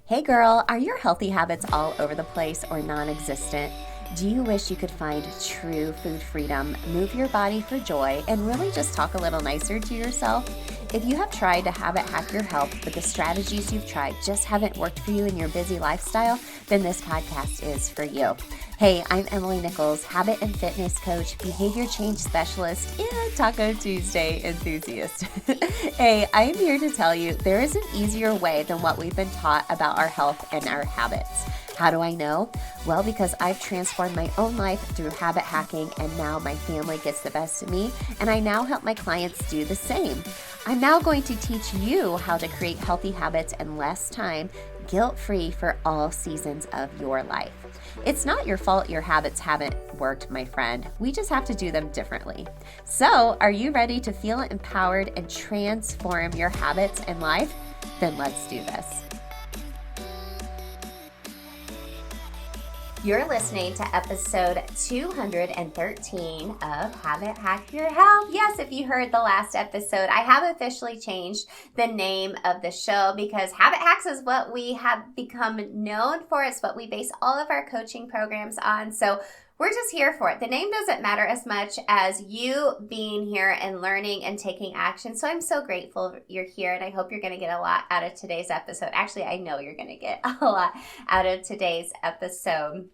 Hey girl, are your healthy habits all over the place or non-existent? Do you wish you could find true food freedom, move your body for joy, and really just talk a little nicer to yourself? If you have tried to habit hack your health, but the strategies you've tried just haven't worked for you in your busy lifestyle, then this podcast is for you. Hey, I'm Emily Nichols, habit and fitness coach, behavior change specialist, and Taco Tuesday enthusiast. Hey, I am here to tell you there is an easier way than what we've been taught about our health and our habits. How do I know? Well, because I've transformed my own life through habit hacking, and now my family gets the best of me, and I now help my clients do the same. I'm now going to teach you how to create healthy habits in less time, guilt-free for all seasons of your life. It's not your fault your habits haven't worked, my friend. We just have to do them differently. So, are you ready to feel empowered and transform your habits and life? Then let's do this. You're listening to episode 213 of Habit Hack Your Health. Yes, if you heard the last episode, I have officially changed the name of the show because Habit Hacks is what we have become known for. It's what we base all of our coaching programs on. So we're just here for it. The name doesn't matter as much as you being here and learning and taking action. So I'm so grateful you're here, and I hope you're going to get a lot out of today's episode. Actually, I know you're going to get a lot out of today's episode.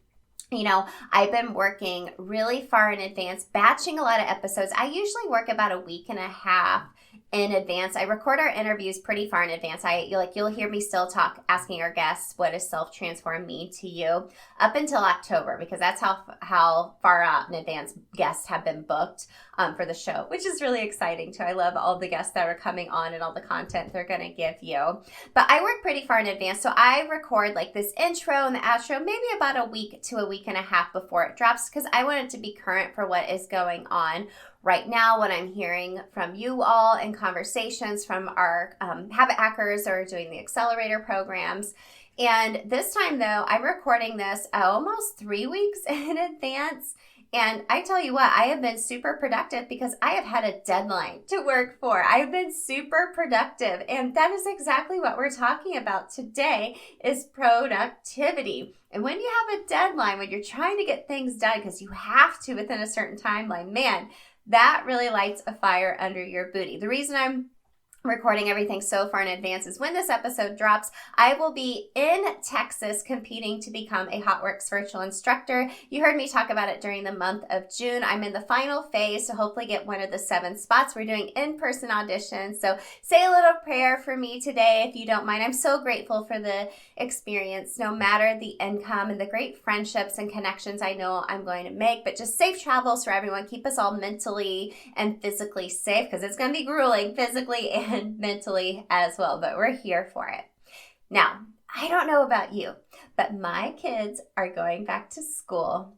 You know, I've been working really far in advance, batching a lot of episodes. I usually work about a week and a half in advance. I record our interviews pretty far in advance. You'll hear me still asking our guests, what does self-transform mean to you, up until October, because that's how far out in advance guests have been booked for the show, which is really exciting too. I love all the guests that are coming on and all the content they're going to give you. But I work pretty far in advance, so I record like this intro and the outro maybe about a week to a week and a half before it drops, because I want it to be current for what is going on right now, what I'm hearing from you all in conversations from our habit hackers that are doing the accelerator programs. And this time though, I'm recording this almost 3 weeks in advance. And I tell you what, I have been super productive because I have had a deadline to work for. I've been super productive. And that is exactly what we're talking about today is productivity. And when you have a deadline, when you're trying to get things done because you have to within a certain timeline, man, that really lights a fire under your booty. The reason I'm recording everything so far in advance is when this episode drops, I will be in Texas competing to become a HotWorks virtual instructor. You heard me talk about it during the month of June. I'm in the final phase to hopefully get one of the 7 spots. We're doing in-person auditions. So say a little prayer for me today if you don't mind. I'm so grateful for the experience, no matter the income and the great friendships and connections I know I'm going to make, but just safe travels for everyone. Keep us all mentally and physically safe because it's going to be grueling physically and mentally as well, but we're here for it. Now, I don't know about you, but my kids are going back to school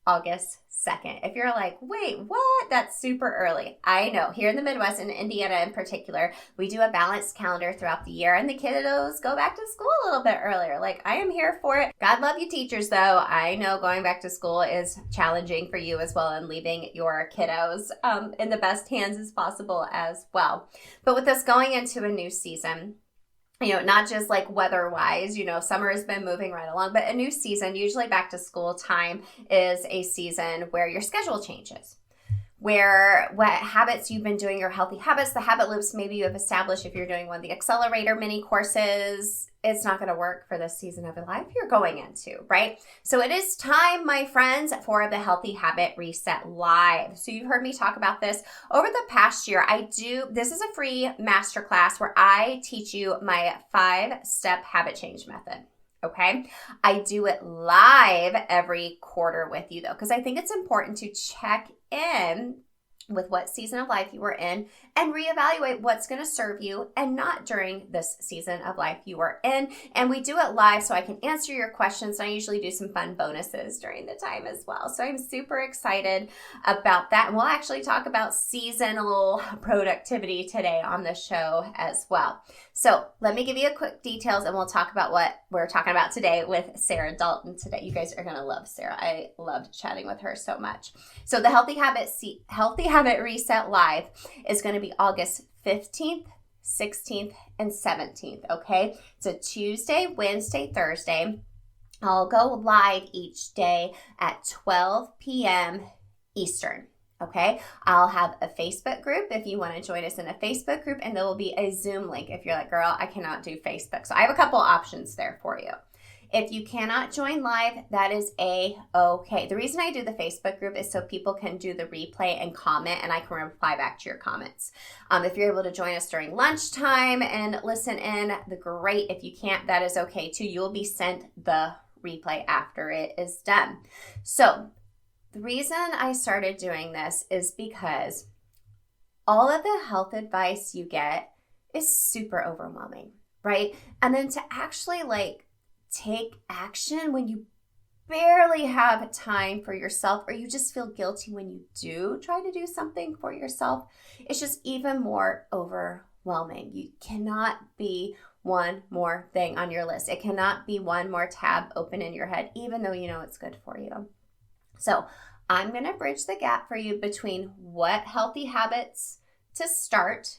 August 2nd. If you're like, wait, what? That's super early. I know. Here in the Midwest, in Indiana in particular, we do a balanced calendar throughout the year, and the kiddos go back to school a little bit earlier. Like, I am here for it. God love you teachers, though. I know going back to school is challenging for you as well, and leaving your kiddos in the best hands as possible as well. But with us going into a new season, you know, not just like weather-wise, you know, summer has been moving right along, but a new season, usually back to school time, is a season where your schedule changes. Where what habits you've been doing, your healthy habits, the habit loops maybe you have established if you're doing one of the accelerator mini courses, it's not going to work for this season of your life you're going into, right? So it is time, my friends, for the Healthy Habit Reset Live. So you've heard me talk about this over the past year. This is a free masterclass where I teach you my 5-step habit change method. Okay. I do it live every quarter with you though, because I think it's important to check in with what season of life you are in and reevaluate what's going to serve you and not during this season of life you are in. And we do it live so I can answer your questions. And I usually do some fun bonuses during the time as well. So I'm super excited about that. And we'll actually talk about seasonal productivity today on the show as well. So let me give you a quick details and we'll talk about what we're talking about today with Sarah Dalton today. You guys are going to love Sarah. I loved chatting with her so much. So the Healthy Habit Reset Live is going to be August 15th, 16th, and 17th, okay? It's a Tuesday, Wednesday, Thursday. I'll go live each day at 12 p.m. Eastern. Okay, I'll have a Facebook group if you want to join us in a Facebook group, and there will be a Zoom link if you're like, girl, I cannot do Facebook. So I have a couple options there for you. If you cannot join live, that is okay. The reason I do the Facebook group is so people can do the replay and comment, and I can reply back to your comments. If you're able to join us during lunchtime and listen in, great. If you can't, that is okay too. You will be sent the replay after it is done. So the reason I started doing this is because all of the health advice you get is super overwhelming, right? And then to actually take action when you barely have time for yourself, or you just feel guilty when you do try to do something for yourself, it's just even more overwhelming. You cannot be one more thing on your list. It cannot be one more tab open in your head, even though you know it's good for you. So I'm going to bridge the gap for you between what healthy habits to start,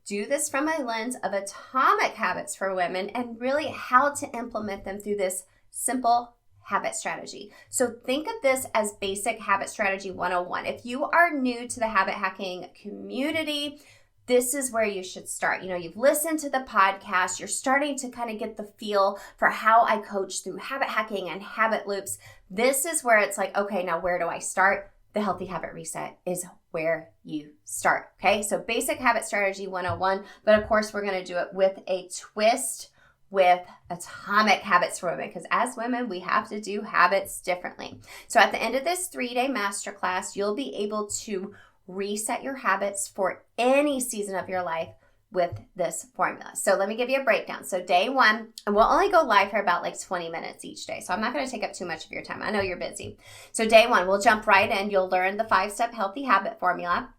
do this from a lens of atomic habits for women, and really how to implement them through this simple habit strategy. So think of this as basic habit strategy 101. If you are new to the habit hacking community, this is where you should start. You've listened to the podcast, you're starting to kind of get the feel for how I coach through habit hacking and habit loops. This is where it's like, okay, now where do I start? The Healthy Habit Reset is where you start, okay? So basic habit strategy 101, but of course we're gonna do it with a twist with atomic habits for women, because as women, we have to do habits differently. So at the end of this 3-day masterclass, you'll be able to reset your habits for any season of your life with this formula. So let me give you a breakdown. So day 1, and we'll only go live for about 20 minutes each day. So I'm not going to take up too much of your time. I know you're busy. So day 1, we'll jump right in. You'll learn the 5-step healthy habit formula.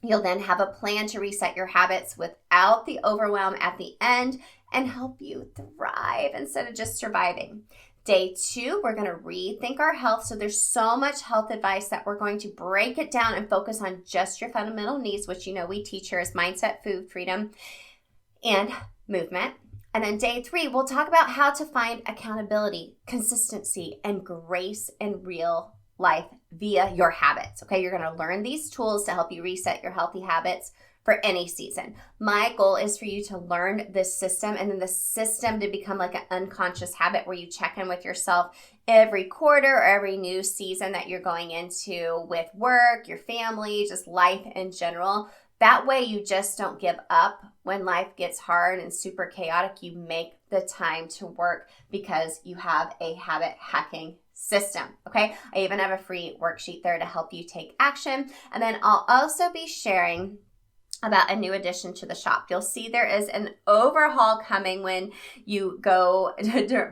You'll then have a plan to reset your habits without the overwhelm at the end and help you thrive instead of just surviving. Day 2, we're going to rethink our health. So there's so much health advice that we're going to break it down and focus on just your fundamental needs, which we teach here is mindset, food, freedom, and movement. And then day 3, we'll talk about how to find accountability, consistency, and grace in real life via your habits. Okay, you're going to learn these tools to help you reset your healthy habits for any season. My goal is for you to learn this system, and then the system to become an unconscious habit where you check in with yourself every quarter or every new season that you're going into with work, your family, just life in general. That way you just don't give up when life gets hard and super chaotic. You make the time to work because you have a habit hacking system, okay? I even have a free worksheet there to help you take action. And then I'll also be sharing about a new addition to the shop. You'll see there is an overhaul coming when you go,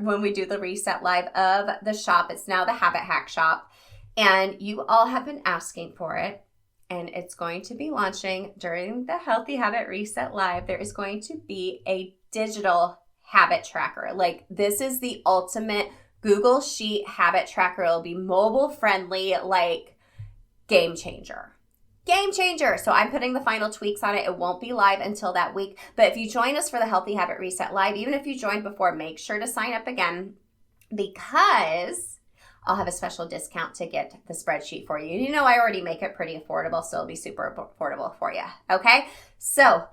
when we do the reset live of the shop. It's now the Habit Hack Shop, and you all have been asking for it, and it's going to be launching during the Healthy Habit Reset Live. There is going to be a digital habit tracker. This is the ultimate Google Sheet habit tracker. It'll be mobile friendly, game changer. Game changer. So I'm putting the final tweaks on it. It won't be live until that week. But if you join us for the Healthy Habit Reset Live, even if you joined before, make sure to sign up again, because I'll have a special discount to get the spreadsheet for you. I already make it pretty affordable, so it'll be super affordable for you. Okay? So,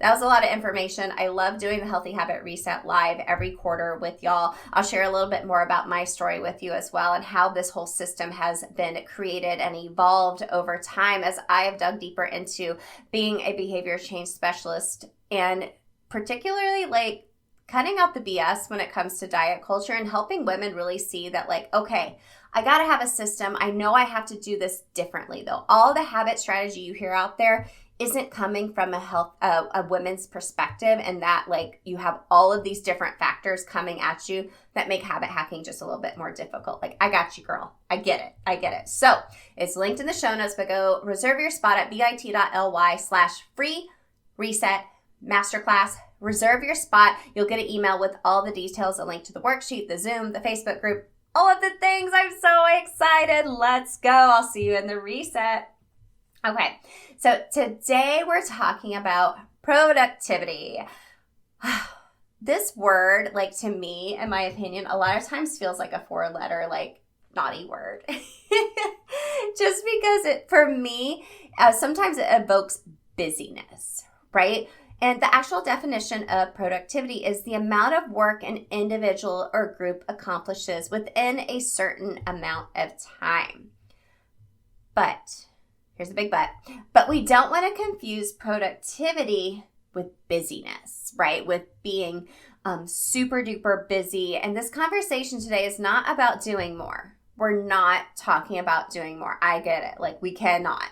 that was a lot of information. I love doing the Healthy Habit Reset Live every quarter with y'all. I'll share a little bit more about my story with you as well, and how this whole system has been created and evolved over time as I have dug deeper into being a behavior change specialist, and particularly cutting out the BS when it comes to diet culture and helping women really see that okay, I got to have a system. I know I have to do this differently though. All the habit strategy you hear out there isn't coming from a women's perspective, and that you have all of these different factors coming at you that make habit hacking just a little bit more difficult. I got you, girl. I get it. So it's linked in the show notes, but go reserve your spot at bit.ly/free reset masterclass. Reserve your spot. You'll get an email with all the details, a link to the worksheet, the Zoom, the Facebook group, all of the things. I'm so excited. Let's go. I'll see you in the reset. Okay, so today we're talking about productivity. This word, like to me, in my opinion, a lot of times feels like a 4-letter, like naughty word. Just because for me, sometimes it evokes busyness, right? And the actual definition of productivity is the amount of work an individual or group accomplishes within a certain amount of time. But, here's a big but we don't want to confuse productivity with busyness, right? With being super duper busy. And this conversation today is not about doing more. We're not talking about doing more. I get it. Like we cannot.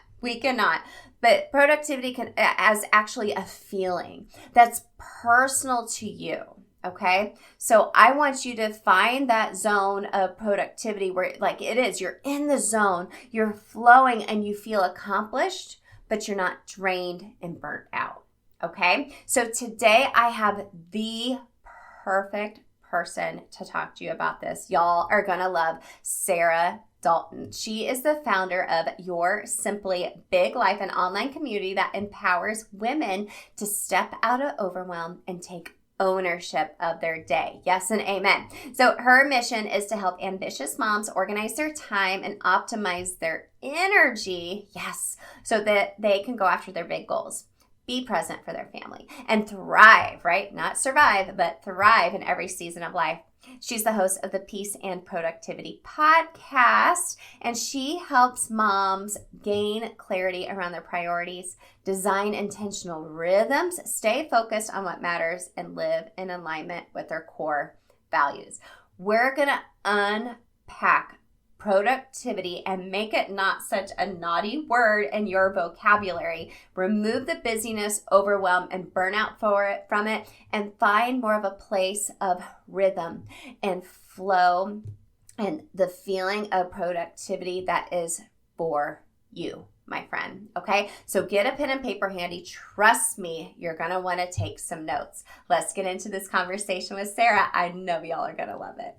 But productivity as actually a feeling that's personal to you. Okay. So I want you to find that zone of productivity where like it is, you're in the zone, you're flowing and you feel accomplished, but you're not drained and burnt out. Okay. So today I have the perfect person to talk to you about this. Y'all are going to love Sarah Dalton. She is the founder of Your Simply Big Life, an online community that empowers women to step out of overwhelm and take ownership of their day. Yes and amen. So her mission is to help ambitious moms organize their time and optimize their energy. Yes. So that they can go after their big goals. Be present for their family and thrive, right? Not survive, but thrive in every season of life. She's the host of the Peace and Productivity podcast, and she helps moms gain clarity around their priorities, design intentional rhythms, stay focused on what matters, and live in alignment with their core values. We're going to unpack productivity and make it not such a naughty word in your vocabulary. Remove the busyness, overwhelm, and burnout from it, and find more of a place of rhythm and flow and the feeling of productivity that is for you, my friend. Okay, so get a pen and paper handy. Trust me, you're going to want to take some notes. Let's get into this conversation with Sarah. I know y'all are going to love it.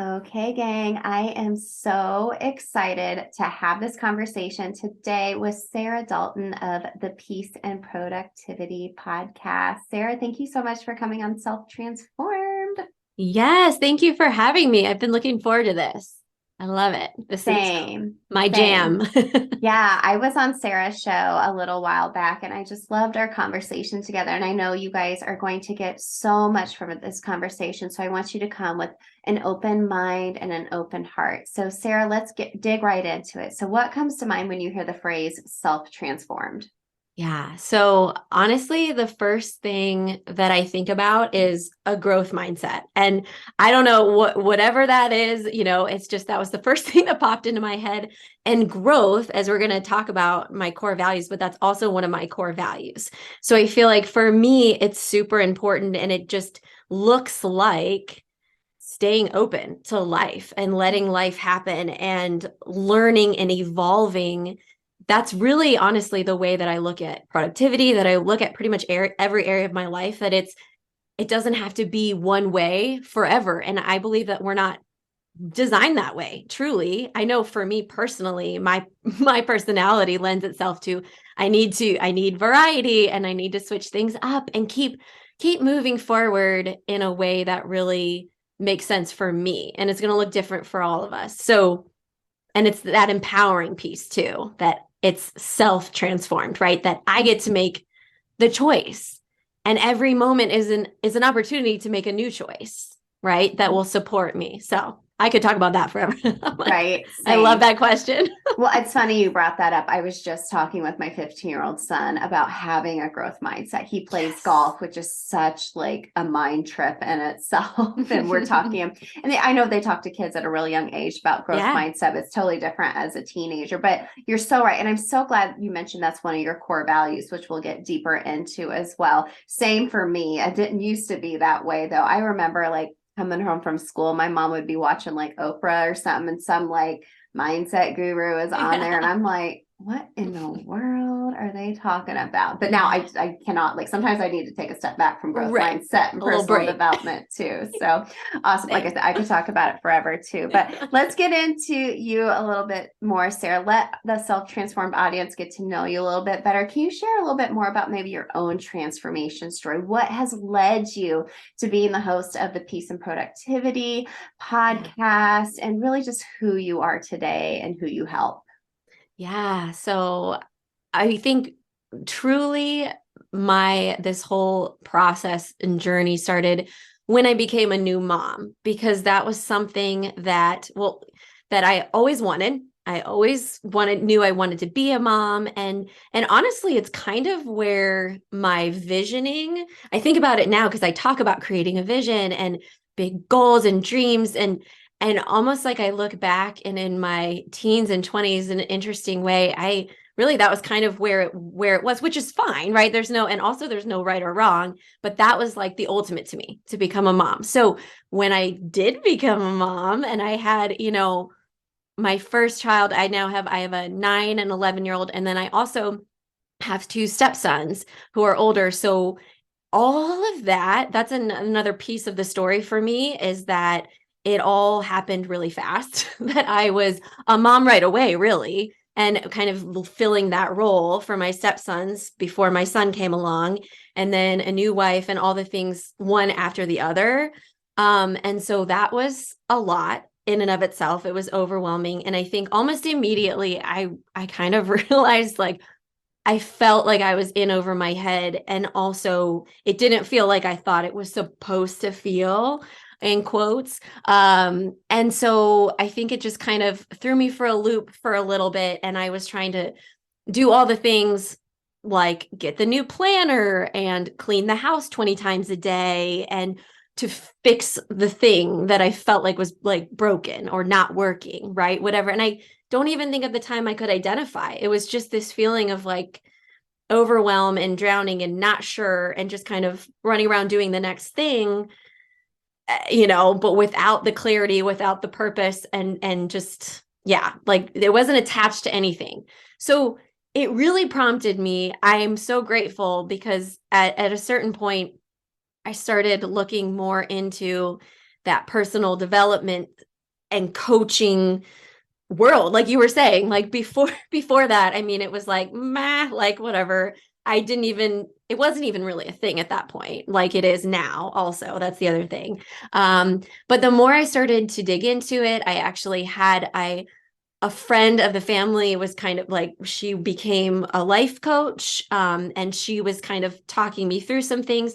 Okay, gang, I am so excited to have this conversation today with Sarah Dalton of the Peace and Productivity podcast. Sarah, thank you so much for coming on Self Transformed. Yes, thank you for having me. I've been looking forward to this. I love it. This is my jam. Yeah, I was on Sarah's show a little while back and I just loved our conversation together. And I know you guys are going to get so much from this conversation. So I want you to come with an open mind and an open heart. So Sarah, let's dig right into it. So what comes to mind when you hear the phrase self-transformed? Yeah. So honestly, the first thing that I think about is a growth mindset. And I don't know whatever that is, it's just, that was the first thing that popped into my head. And growth, as we're going to talk about my core values, but that's also one of my core values. So I feel like for me, it's super important, and it just looks like staying open to life and letting life happen and learning and evolving. That's really honestly the way that I look at productivity, that I look at pretty much every area of my life, that it doesn't have to be one way forever. And I believe that we're not designed that way. Truly. I know for me personally, my personality lends itself to, I need variety, and I need to switch things up and keep moving forward in a way that really makes sense for me. And it's going to look different for all of us. So, and it's that empowering piece too, that it's self-transformed, right? That I get to make the choice, and every moment is an opportunity to make a new choice, right? That will support me. So I could talk about that forever. Right. I love that question. Well, it's funny you brought that up. I was just talking with my 15-year-old son about having a growth mindset. He plays golf, which is such like a mind trip in itself. And we're talking, and I know they talk to kids at a really young age about growth mindset, but it's totally different as a teenager. But you're so right. And I'm so glad you mentioned that's one of your core values, which we'll get deeper into as well. Same for me. I didn't used to be that way, though. I remember like coming home from school, my mom would be watching like Oprah or something, and some like mindset guru is on there. And I'm like, what in the world are they talking about? But now I cannot, like, sometimes I need to take a step back from growth Right. mindset and A little personal break. development too. So awesome. Like I said, I could talk about it forever too, but let's get into you a little bit more, Sarah. Let the self-transformed audience get to know you a little bit better. Can you share a little bit more about maybe your own transformation story? What has led you to being the host of the Peace and Productivity podcast, and really just who you are today and who you help? Yeah. So I think truly this whole process and journey started when I became a new mom, because that was something that, well, that I always wanted. Knew I wanted to be a mom. And honestly, it's kind of where my visioning, I think about it now because I talk about creating a vision and big goals and dreams, and almost like I look back and in my teens and 20s in an interesting way, I really, that was kind of where it was, which is fine, right? There's no right or wrong, but that was like the ultimate to me, to become a mom. So when I did become a mom and I had, my first child, I have a 9 and 11-year-old, and then I also have two stepsons who are older. So all of that's another piece of the story for me, is that it all happened really fast, that I was a mom right away, really, and kind of filling that role for my stepsons before my son came along, and then a new wife and all the things one after the other. And so that was a lot in and of itself. It was overwhelming. And I think almost immediately I kind of realized, like, I felt like I was in over my head. And also it didn't feel like I thought it was supposed to feel, in quotes. And so I think it just kind of threw me for a loop for a little bit. And I was trying to do all the things, like get the new planner and clean the house 20 times a day, and to fix the thing that I felt like was like broken or not working, right? Whatever. And I don't even think at the time I could identify. It was just this feeling of like overwhelm and drowning and not sure, and just kind of running around doing the next thing, but without the clarity, without the purpose, and just, yeah, like it wasn't attached to anything. So it really prompted me. I'm so grateful, because at a certain point, I started looking more into that personal development and coaching world, like you were saying. Like before that, I mean, it was like, like whatever. It wasn't even really a thing at that point, like it is now. Also, that's the other thing. But the more I started to dig into it, I actually had a friend of the family was kind of like, she became a life coach, and she was kind of talking me through some things.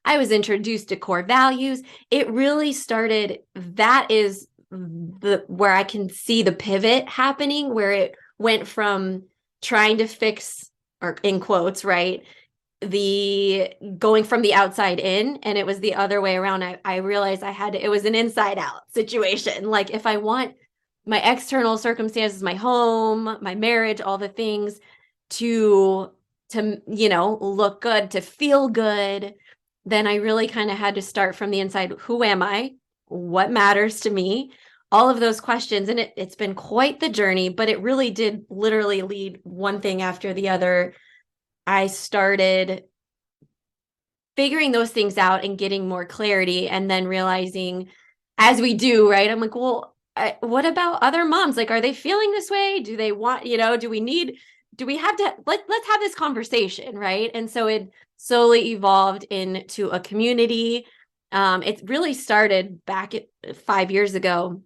I was introduced to core values. It really started, that is where I can see the pivot happening, where it went from trying to fix, or in quotes, right, the going from the outside in, and it was the other way around. I realized it was an inside out situation. Like, if I want my external circumstances, my home, my marriage, all the things to look good, to feel good, then I really kind of had to start from the inside. Who am I? What matters to me? All of those questions. And it's been quite the journey, but it really did literally lead one thing after the other. I started figuring those things out and getting more clarity, and then realizing, as we do, right? I'm like, well, what about other moms? Like, are they feeling this way? Do they want, do we have to, let's have this conversation, right? And so it slowly evolved into a community. It really started back 5 years ago.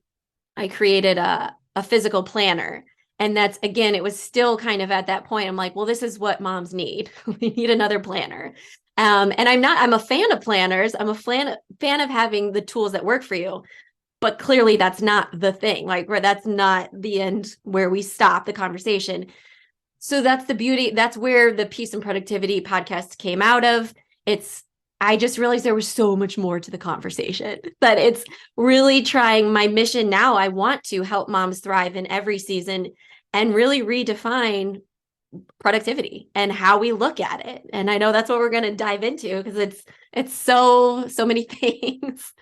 I created a physical planner. And that's, again, it was still kind of at that point. I'm like, well, this is what moms need. We need another planner. And I'm a fan of planners. I'm a fan of having the tools that work for you. But clearly that's not the thing. Like, where that's not the end where we stop the conversation. So that's the beauty. That's where the Peace and Productivity podcast came out of. I just realized there was so much more to the conversation, that it's really trying my mission now. I want to help moms thrive in every season and really redefine productivity and how we look at it. And I know that's what we're going to dive into, because it's so many things.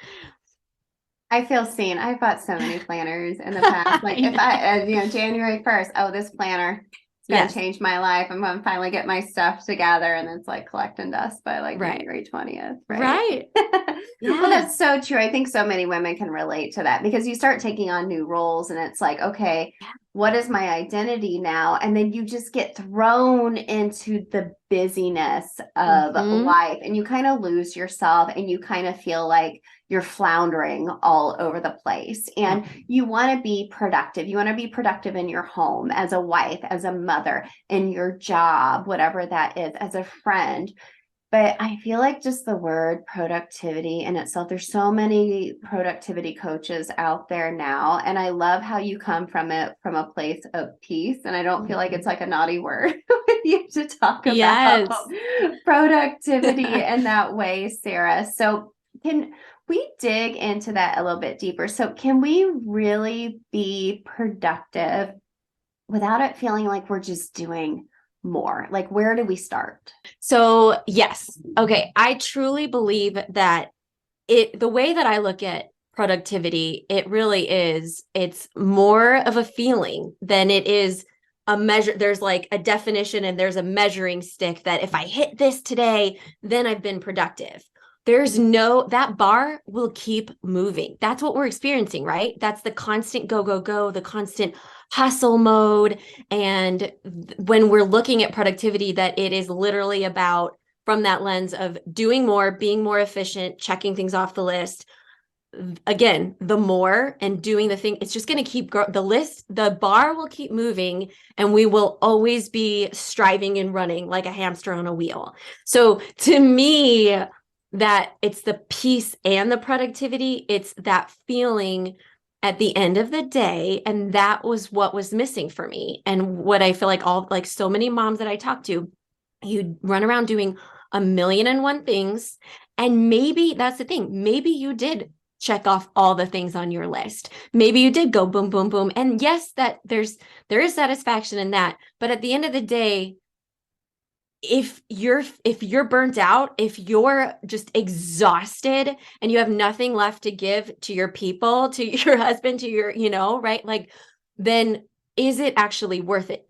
I feel seen. I've bought so many planners in the past. Like, if January 1st, oh, this planner, It's going to Yes. change my life. I'm going to finally get my stuff together. And it's like collecting dust by like Right. January 20th. Right. Well, Yes. that's so true. I think so many women can relate to that because you start taking on new roles and it's like, okay, what is my identity now? And then you just get thrown into the busyness of life and you kind of lose yourself and you kind of feel like you're floundering all over the place. And you want to be productive. You want to be productive in your home, as a wife, as a mother, in your job, whatever that is, as a friend. But I feel like just the word productivity in itself, there's so many productivity coaches out there now. And I love how you come from it from a place of peace. And I don't feel like it's like a naughty word with you to talk about productivity in that way, Sarah. So can we dig into that a little bit deeper? So can we really be productive without it feeling like we're just doing more? Like, where do we start? So, yes. Okay. I truly believe that the way that I look at productivity, it really is, it's more of a feeling than it is a measure. There's like a definition and there's a measuring stick that if I hit this today, then I've been productive. That bar will keep moving. That's what we're experiencing, right? That's the constant go, go, go, the constant hustle mode. And when we're looking at productivity, that it is literally about, from that lens of doing more, being more efficient, checking things off the list. Again, the more and doing the thing, it's just going to keep growing. The bar will keep moving and we will always be striving and running like a hamster on a wheel. So to me, that it's the peace and the productivity, it's that feeling at the end of the day. And that was what was missing for me. And what I feel like so many moms that I talk to, you run around doing a million and one things. And maybe that's the thing. Maybe you did check off all the things on your list. Maybe you did go boom, boom, boom. And yes, that there is satisfaction in that. But at the end of the day, if you're burnt out, if you're just exhausted and you have nothing left to give to your people, to your husband, to your, right? Like, then is it actually worth it?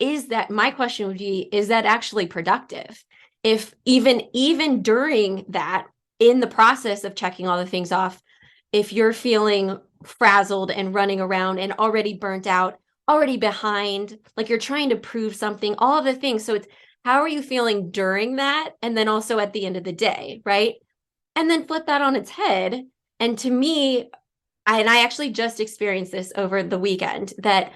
My question would be, is that actually productive? If even during that, in the process of checking all the things off, if you're feeling frazzled and running around and already burnt out, already behind, like you're trying to prove something, all of the things. So it's, how are you feeling during that? And then also at the end of the day, right? And then flip that on its head. And to me, I actually just experienced this over the weekend, that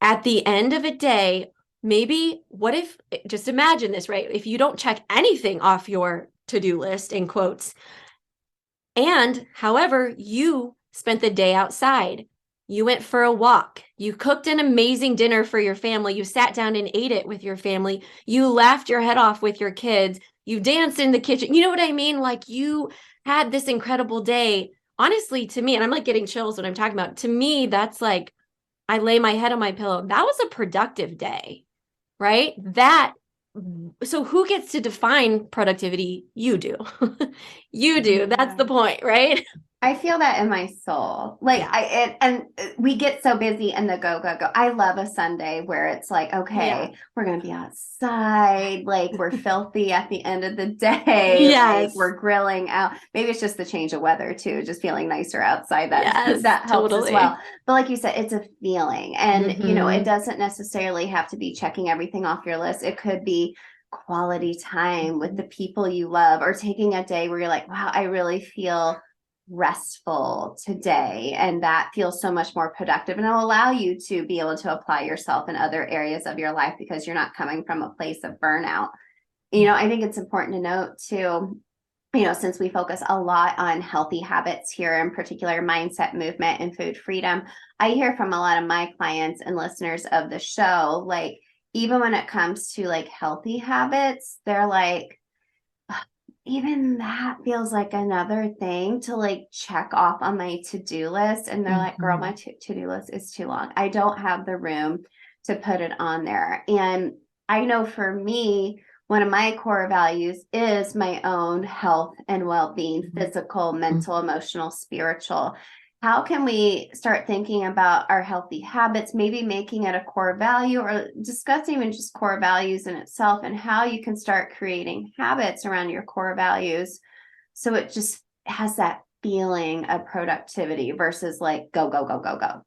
at the end of a day, maybe what if, just imagine this, right? If you don't check anything off your to-do list, in quotes, and however, you spent the day outside, you went for a walk, you cooked an amazing dinner for your family, you sat down and ate it with your family, you laughed your head off with your kids, you danced in the kitchen. You know what I mean? Like, you had this incredible day. Honestly, to me, and I'm like getting chills when I'm talking about, to me, that's like, I lay my head on my pillow. That was a productive day, right? So who gets to define productivity? You do. You do. That's the point, right? I feel that in my soul. Like, and we get so busy in the go, go, go. I love a Sunday where it's like, okay, we're going to be outside. Like, we're filthy at the end of the day. Yes. Like, we're grilling out. Maybe it's just the change of weather too, just feeling nicer outside. That helps totally. As well. But like you said, it's a feeling. And, it doesn't necessarily have to be checking everything off your list. It could be quality time with the people you love, or taking a day where you're like, wow, I really feel restful today, and that feels so much more productive, and it'll allow you to be able to apply yourself in other areas of your life because you're not coming from a place of burnout. I think it's important to note too, since we focus a lot on healthy habits here, in particular mindset, movement, and food freedom, I hear from a lot of my clients and listeners of the show, like, even when it comes to like healthy habits, they're like, even that feels like another thing to like check off on my to-do list. And they're like, girl, my to-do list is too long. I don't have the room to put it on there. And I know for me, one of my core values is my own health and well-being, physical, mental, emotional, spiritual how can we start thinking about our healthy habits, maybe making it a core value or discussing even just core values in itself and how you can start creating habits around your core values so it just has that feeling of productivity versus like go, go, go, go, go.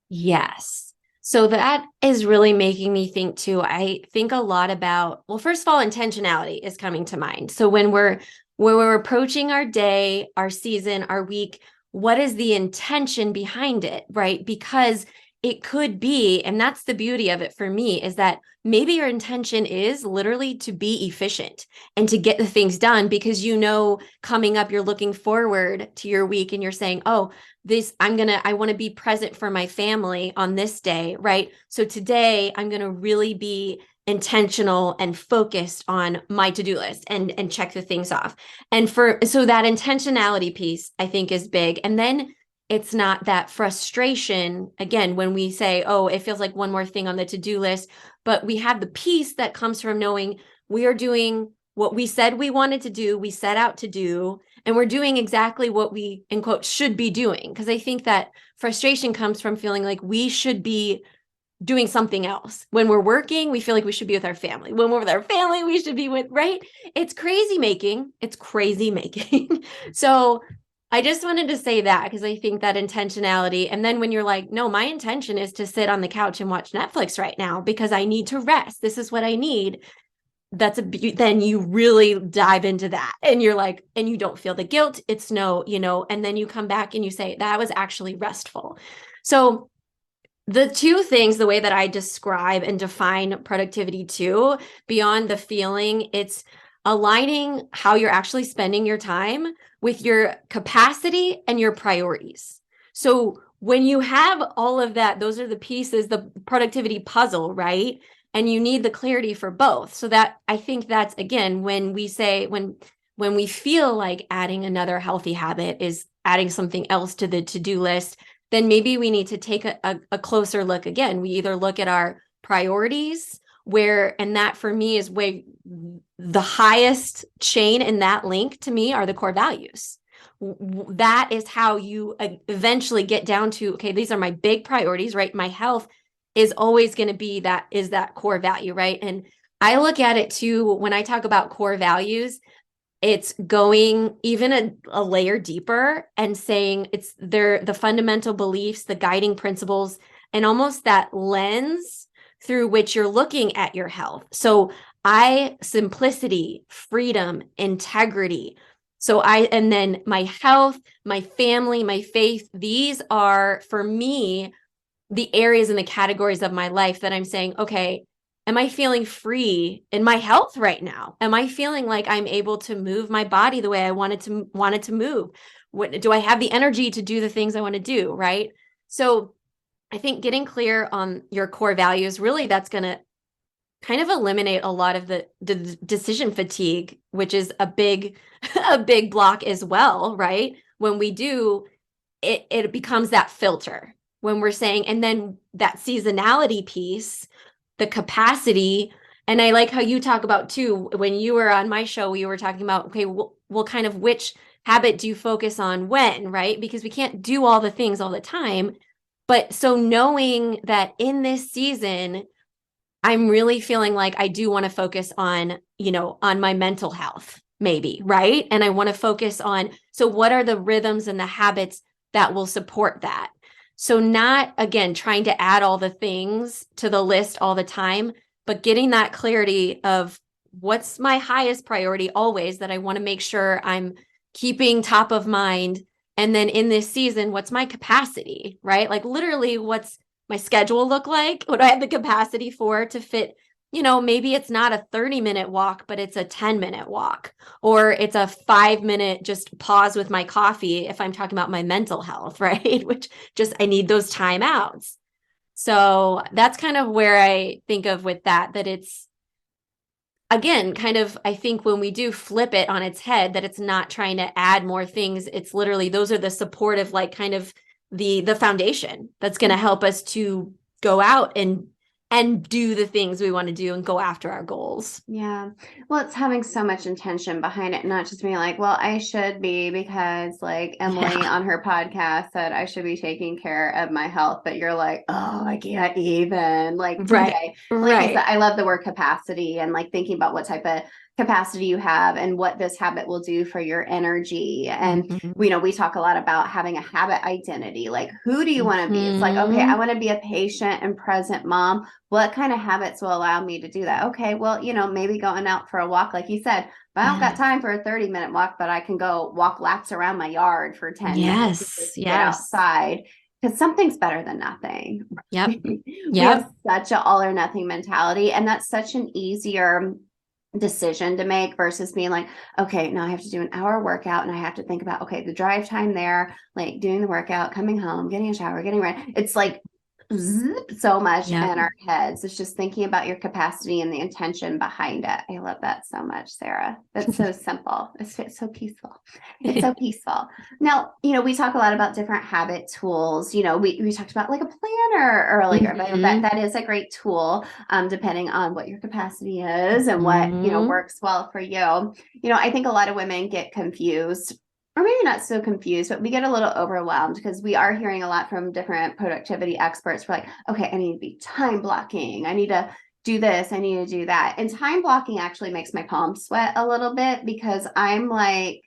Yes. So that is really making me think too. I think a lot about, well, first of all, intentionality is coming to mind. So when we're approaching our day, our season, our week, what is the intention behind it, right? Because it could be, and that's the beauty of it for me, is that maybe your intention is literally to be efficient and to get the things done because coming up, you're looking forward to your week and you're saying, oh, I want to be present for my family on this day, right? So today I'm going to really be intentional and focused on my to-do list and check the things off. So that intentionality piece I think is big. And then it's not that frustration again when we say, oh, it feels like one more thing on the to-do list, but we have the peace that comes from knowing we are doing what we said we wanted to do, we set out to do, and we're doing exactly what we, in quote, should be doing. Because I think that frustration comes from feeling like we should be doing something else. When we're working, we feel like we should be with our family. When we're with our family, we should be with, right? It's crazy making. It's crazy making. So I just wanted to say that because I think that intentionality. And then when you're like, no, my intention is to sit on the couch and watch Netflix right now because I need to rest. This is what I need. Then you really dive into that and you're like, and you don't feel the guilt. It's no, and then you come back and you say, that was actually restful. So the two things, the way that I describe and define productivity too, beyond the feeling, it's aligning how you're actually spending your time with your capacity and your priorities. So when you have all of that, those are the pieces, the productivity puzzle, right? And you need the clarity for both. So that I think that's again, when we say, when we feel like adding another healthy habit is adding something else to the to-do list, then maybe we need to take a closer look again. We either look at our priorities and that for me is way the highest chain in that link to me are the core values. That is how you eventually get down to, okay, these are my big priorities, right? My health is always going to be that core value, right? And I look at it too, when I talk about core values, it's going even a layer deeper and saying it's the fundamental beliefs, the guiding principles, and almost that lens through which you're looking at your health. So simplicity, freedom, integrity. And then my health, my family, my faith, these are for me, the areas and the categories of my life that I'm saying, okay, am I feeling free in my health right now? Am I feeling like I'm able to move my body the way I wanted to move? Do I have the energy to do the things I want to do, right? So I think getting clear on your core values, really that's going to kind of eliminate a lot of the decision fatigue, which is a big a big block as well, right? When we do, it becomes that filter when we're saying, and then that seasonality piece, the capacity. And I like how you talk about too, when you were on my show, we were talking about, okay, well, kind of which habit do you focus on when, right? Because we can't do all the things all the time. But so knowing that in this season, I'm really feeling like I do want to focus on, on my mental health, maybe, right? And I want to focus on, so what are the rhythms and the habits that will support that? So not, again, trying to add all the things to the list all the time, but getting that clarity of what's my highest priority always that I want to make sure I'm keeping top of mind. And then in this season, what's my capacity, right? Like literally what's my schedule look like? What do I have the capacity for to fit? Maybe it's not a 30-minute walk, but it's a 10-minute walk, or it's a 5-minute just pause with my coffee if I'm talking about my mental health, right? Which just, I need those timeouts. So that's kind of where I think of with that it's, again, kind of, I think when we do flip it on its head, that it's not trying to add more things. It's literally, those are the supportive, like kind of the foundation that's going to help us to go out and and do the things we want to do and go after our goals. Yeah. Well, it's having so much intention behind it, not just being like, well, I should be because like Emily Yeah. on her podcast said I should be taking care of my health, but you're like, oh, I can't even like Right. today. Like you said, Right. I love the word capacity and like thinking about what type of capacity you have and what this habit will do for your energy. And Mhm. we talk a lot about having a habit identity. Like, who do you want to be? It's like, okay, I Mhm. want to be a patient and present mom. What kind of habits will allow me to do that? Okay, well, maybe going out for a walk, like you said, I don't got Yeah. time for a 30-minute walk, but I can go walk laps around my yard for 10 minutes and Yes. just get Yes. outside because something's better than nothing. Yep. We have Yep. such a all or nothing mentality, and that's such an easier decision to make versus being like, okay, now I have to do an hour workout and I have to think about, okay, the drive time there, like doing the workout, coming home, getting a shower, getting ready. It's like so much Yep. in our heads. It's just thinking about your capacity and the intention behind it. I love that so much, Sarah. That's so simple. It's so peaceful. It's so peaceful. Now, we talk a lot about different habit tools. We talked about like a planner earlier, but Mhm. that is a great tool, depending on what your capacity is and what, Mhm. works well for you. I think a lot of women get confused or maybe not so confused, but we get a little overwhelmed because we are hearing a lot from different productivity experts. We're like, okay, I need to be time blocking. I need to do this. I need to do that. And time blocking actually makes my palms sweat a little bit because I'm like,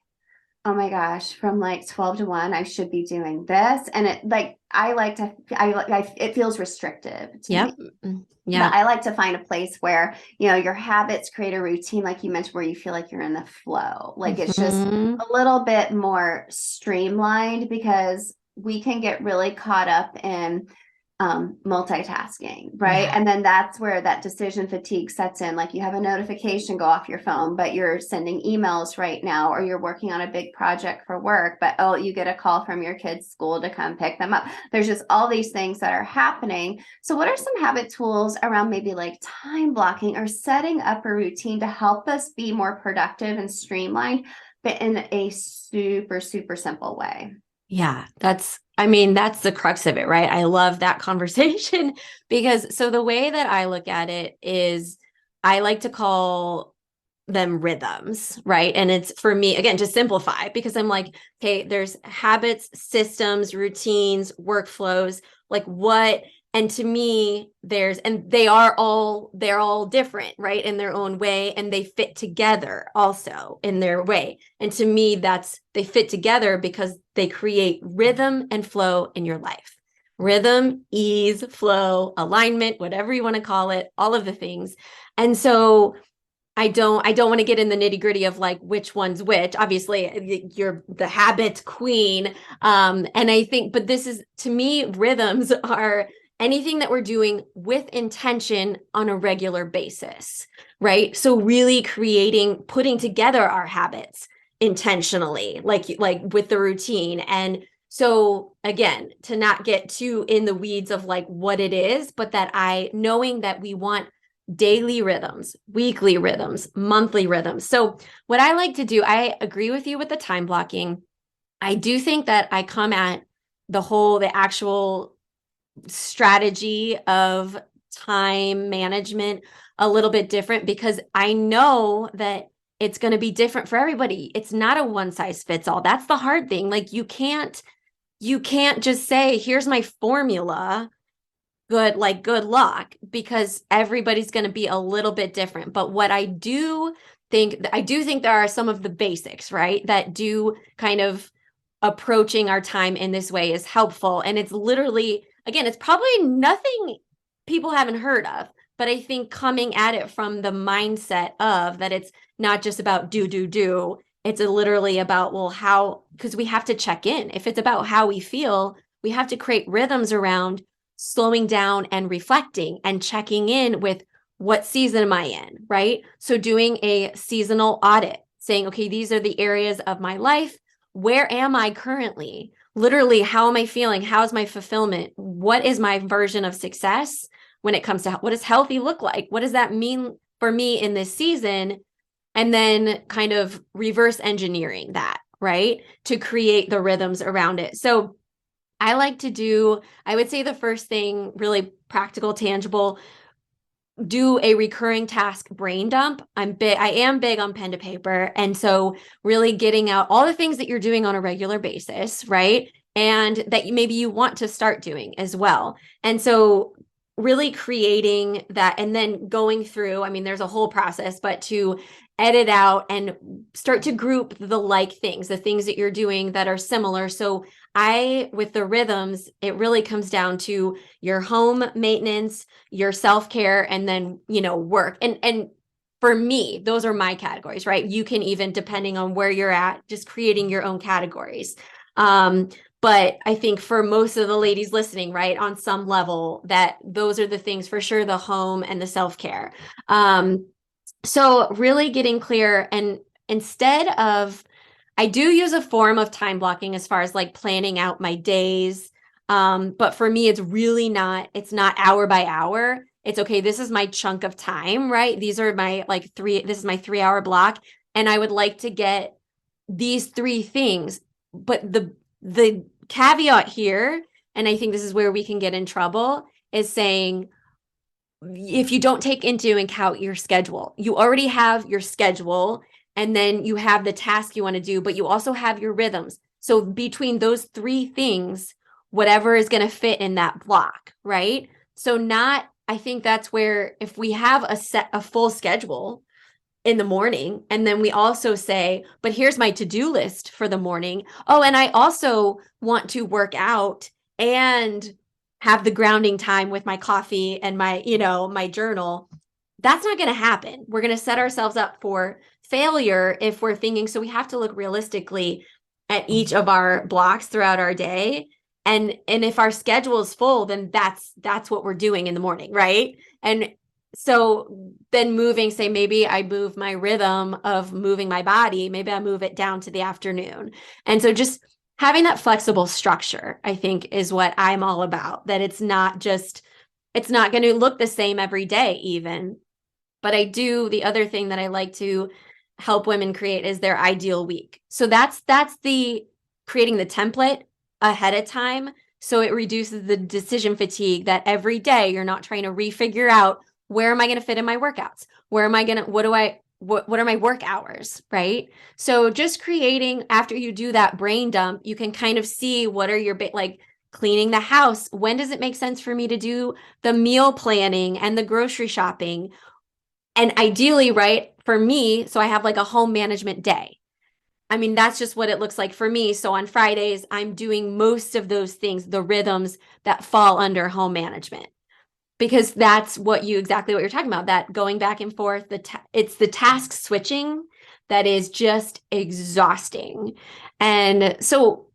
oh my gosh, from like 12 to 1, I should be doing this. And it like, it feels restrictive to me. Yep. But Yep. I like to find a place where, your habits create a routine, like you mentioned, where you feel like you're in the flow. Like it's just Mhm. a little bit more streamlined because we can get really caught up in multitasking, right? Yeah. And then that's where that decision fatigue sets in. Like you have a notification go off your phone, but you're sending emails right now, or you're working on a big project for work, but oh, you get a call from your kid's school to come pick them up. There's just all these things that are happening. So, what are some habit tools around maybe like time blocking or setting up a routine to help us be more productive and streamlined, but in a super, super simple way? Yeah, that's the crux of it, right? I love that conversation because so the way that I look at it is I like to call them rhythms, right? And it's for me, again, to simplify because I'm like, okay, there's habits, systems, routines, workflows, like what, and to me, and they're all different, right? In their own way. And they fit together also in their way. And to me, they fit together because they create rhythm and flow in your life. Rhythm, ease, flow, alignment, whatever you want to call it, all of the things. And so I don't want to get in the nitty gritty of like which one's which. Obviously, you're the habit queen. And I think, but this is to me, rhythms are anything that we're doing with intention on a regular basis, right? So really putting together our habits intentionally, like with the routine. And so again, to not get too in the weeds of like what it is, but that knowing that we want daily rhythms, weekly rhythms, monthly rhythms. So, what I like to do, I agree with you with the time blocking. I do think that I come at the actual strategy of time management a little bit different because I know that it's going to be different for everybody. It's not a one size fits all. That's the hard thing. Like you can't just say, here's my formula, good luck, because everybody's going to be a little bit different. But what I do think there are some of the basics, right, that do kind of approaching our time in this way is helpful. And it's literally, again, it's probably nothing people haven't heard of, but I think coming at it from the mindset of that it's not just about do. It's literally about, well, how, because we have to check in. If it's about how we feel, we have to create rhythms around slowing down and reflecting and checking in with what season am I in, right? So doing a seasonal audit, saying, okay, these are the areas of my life. Where am I currently? Literally, how am I feeling? How's my fulfillment? What is my version of success when it comes to what does healthy look like? What does that mean for me in this season? And then kind of reverse engineering that, right? To create the rhythms around it. So I would say the first thing, really practical, tangible, do a recurring task brain dump. I am big on pen to paper. And so really getting out all the things that you're doing on a regular basis, right? And that maybe you want to start doing as well. And so really creating that and then going through, I mean, there's a whole process, but to edit out and start to group the like things, the things that you're doing that are similar. So with the rhythms, it really comes down to your home maintenance, your self-care, and then, work. And for me, those are my categories, right? You can even, depending on where you're at, just creating your own categories. But I think for most of the ladies listening, right, on some level, that those are the things for sure, the home and the self-care. So really getting clear, and instead of, I do use a form of time blocking as far as like planning out my days. But for me, it's not hour by hour. It's okay. This is my chunk of time, right? These are my this is my 3 hour block. And I would like to get these 3 things. But the caveat here, and I think this is where we can get in trouble, is saying, if you don't take into account your schedule, you already have your schedule, and then you have the task you want to do, but you also have your rhythms. So between those 3 things, whatever is going to fit in that block, right? So I think that's where, if we have a full schedule in the morning, and then we also say, but here's my to-do list for the morning. Oh, and I also want to work out and have the grounding time with my coffee and my journal. That's not going to happen. We're going to set ourselves up for failure if we're thinking. So we have to look realistically at each of our blocks throughout our day. And if our schedule is full, then that's what we're doing in the morning, right? And so then maybe I move my rhythm of moving my body, maybe I move it down to the afternoon. And so just having that flexible structure, I think, is what I'm all about, that it's not going to look the same every day even. But the other thing that I like to help women create is their ideal week. So that's the creating the template ahead of time. So it reduces the decision fatigue, that every day you're not trying to refigure out, where am I going to fit in my workouts? What are my work hours, right? So just creating, after you do that brain dump, you can kind of see what are your cleaning the house. When does it make sense for me to do the meal planning and the grocery shopping? And ideally, right, for me, so I have like a home management day. I mean, that's just what it looks like for me. So on Fridays, I'm doing most of those things, the rhythms that fall under home management, because that's exactly what you're talking about, that going back and forth, it's the task switching that is just exhausting. And so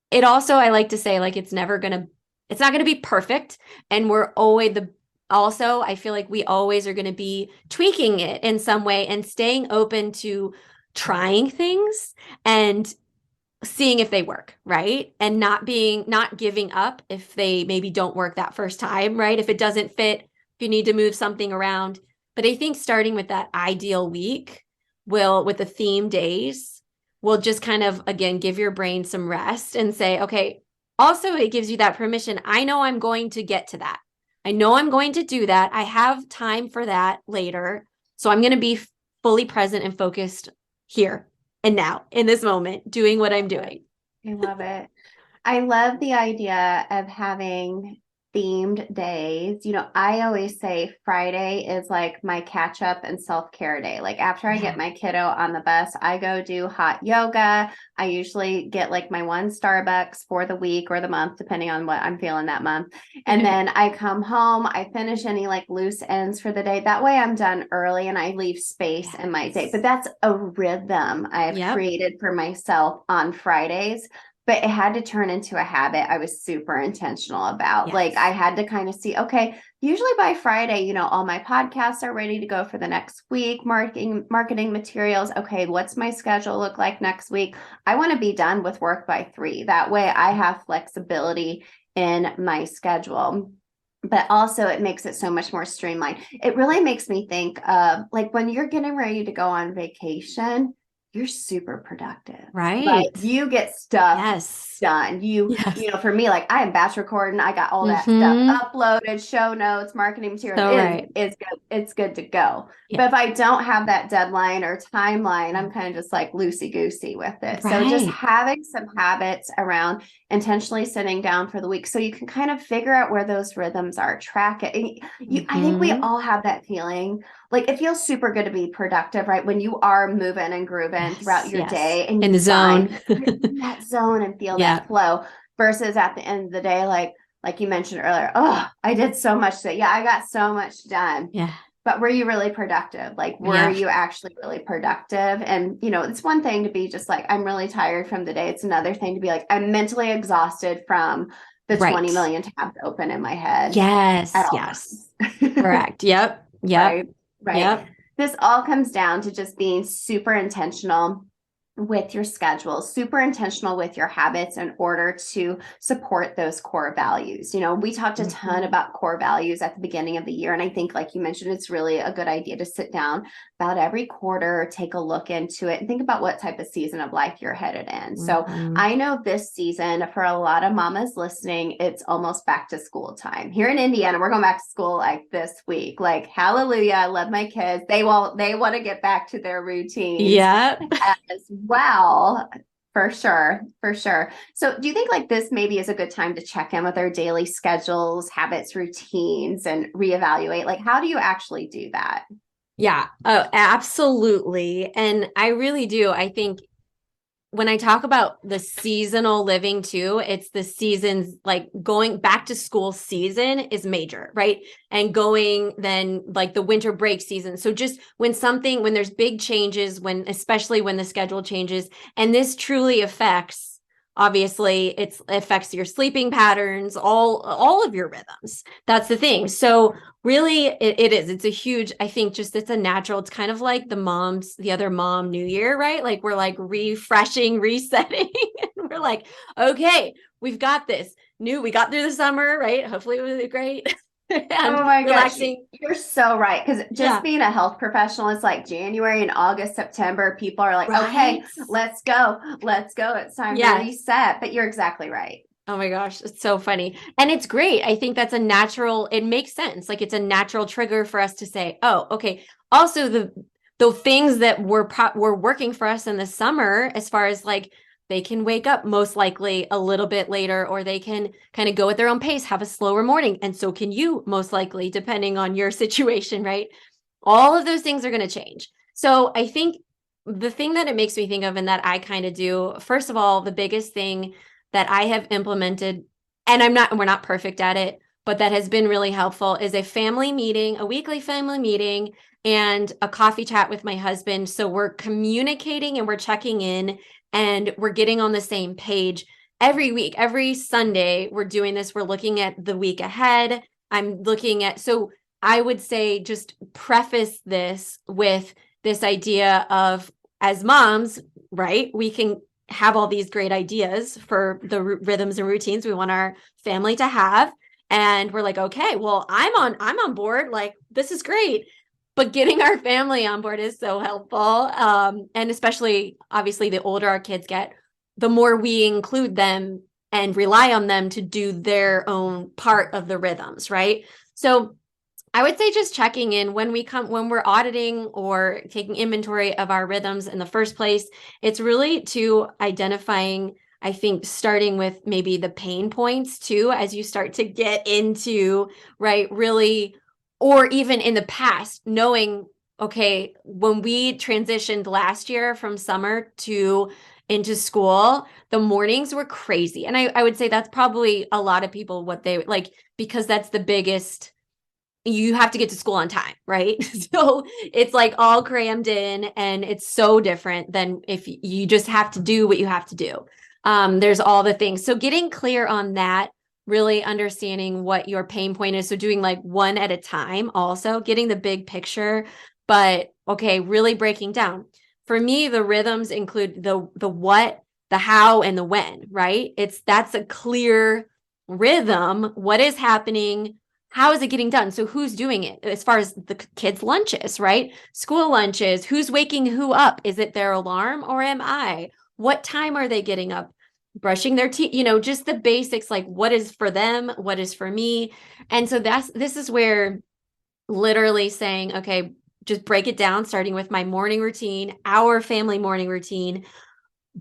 it also, I like to say, like, it's not going to be perfect. And I feel like we always are going to be tweaking it in some way and staying open to trying things and seeing if they work, right? And not giving up if they maybe don't work that first time, right? If it doesn't fit, if you need to move something around. But I think starting with that ideal week with the theme days, will just kind of, again, give your brain some rest and say, okay, also it gives you that permission. I know I'm going to get to that. I know I'm going to do that. I have time for that later. So I'm going to be fully present and focused here and now in this moment, doing what I'm doing. I love it. I love the idea of having themed days. I always say Friday is like my catch up and self-care day. Like after I get my kiddo on the bus, I go do hot yoga. I usually get like my 1 Starbucks for the week or the month, depending on what I'm feeling that month. And then I come home, I finish any like loose ends for the day. That way I'm done early and I leave space in my day. But that's a rhythm I've created for myself on Fridays. But it had to turn into a habit I was super intentional about. Like I had to kind of see, okay, usually by Friday, all my podcasts are ready to go for the next week, marketing materials. Okay, what's my schedule look like next week? I want to be done with work by 3. That way I have flexibility in my schedule. But also it makes it so much more streamlined. It really makes me think of like when you're getting ready to go on vacation, you're super productive. Like Right. you get stuff Yes. done. Yes. For me, like I am batch recording. I got all that stuff Mm-hmm. uploaded, show notes, marketing materials So right. is good. It's good to go. Yeah. But if I don't have that deadline or timeline, I'm kind of just like loosey goosey with it. So just Right. having some habits around intentionally sitting down for the week so you can kind of figure out where those rhythms are, track it. And I think we Mm-hmm. all have that feeling. Like it feels super good to be productive, right? When you are moving and grooving throughout Yes. your Yes. day and In you the find zone. you're in that zone and feel Yeah. that flow versus at the end of the day, like you mentioned earlier, oh, I did so much today. Yeah, I got so much done. Yeah. But were you really productive? Like, were Yeah. you actually really productive? And, it's one thing to be just like, I'm really tired from the day. It's another thing to be like, I'm mentally exhausted from the 20 Right. million tabs open in my head at Yes. all Yes. times. Correct. Yep. Yep. Right. Right. Yep. This all comes down to just being super intentional with your schedule, super intentional with your habits in order to support those core values. We talked a ton Mm-hmm. about core values at the beginning of the year. And I think, like you mentioned, it's really a good idea to sit down about every quarter, take a look into it, and think about what type of season of life you're headed in. So Mm-hmm. I know this season, for a lot of mamas listening, it's almost back to school time. Here in Indiana, we're going back to school like this week. Like, hallelujah, I love my kids. They want to get back to their routines Yep. as well. For sure. For sure. So do you think like this maybe is a good time to check in with our daily schedules, habits, routines, and reevaluate? Like, how do you actually do that? Yeah. Oh, absolutely. And I really do. I think when I talk about the seasonal living too, it's the seasons like going back to school season is major, right? And going then like the winter break season. So just when there's big changes, especially when the schedule changes, and this truly affects, obviously it affects your sleeping patterns, all of your rhythms. That's the thing. So really it's a huge, I think just it's a natural, it's kind of like the other mom new year, right? Like we're like refreshing, resetting and we're like, okay, we've got this we got through the summer, right? Hopefully it was great and Oh my gosh, relaxing. you're so right. Because just Yeah. being a health professional, it's like January and August, September, people are like, okay, Right. let's go. Let's go. It's time to Yes. reset. But you're exactly right. Oh my gosh, it's so funny. And it's great. I think that's it makes sense. Like it's a natural trigger for us to say, "Oh, okay." Also the things that were working for us in the summer as far as like they can wake up most likely a little bit later or they can kind of go at their own pace, have a slower morning, and so can you most likely depending on your situation, right? All of those things are going to change. So, I think the thing that it makes me think of and that I kind of do, first of all, the biggest thing that I have implemented, and we're not perfect at it, but that has been really helpful is a family meeting, a weekly family meeting, and a coffee chat with my husband. So we're communicating and we're checking in and we're getting on the same page every week. Every Sunday, we're doing this. We're looking at the week ahead. So I would say just preface this with this idea of as moms, right? We can have all these great ideas for the rhythms and routines we want our family to have. And we're like, okay, well, I'm on board. Like, this is great. But getting our family on board is so helpful. And especially, obviously, the older our kids get, the more we include them and rely on them to do their own part of the rhythms, right? So I would say just checking in when we're auditing or taking inventory of our rhythms in the first place. It's really to identifying, I think, starting with maybe the pain points too, as you start to get into, right, really, or even in the past, knowing, okay, when we transitioned last year from summer to into school, the mornings were crazy. And I would say that's probably a lot of people what they like, because that's the biggest you have to get to school on time, right? So it's like all crammed in and it's so different than if you just have to do what you have to do. There's all the things. So getting clear on that, really understanding what your pain point is. So doing like one at a time, also getting the big picture, but okay, really breaking down. For me, the rhythms include the what, the how, and the when, right? That's a clear rhythm. What is happening? how is it getting done? So who's doing it as far as the kids' lunches, right? School lunches, who's waking who up? Is it their alarm or am I? What time are they getting up? Brushing their teeth, just the basics, like what is for them, what is for me. And so this is where literally saying, okay, just break it down, starting with my morning routine, our family morning routine,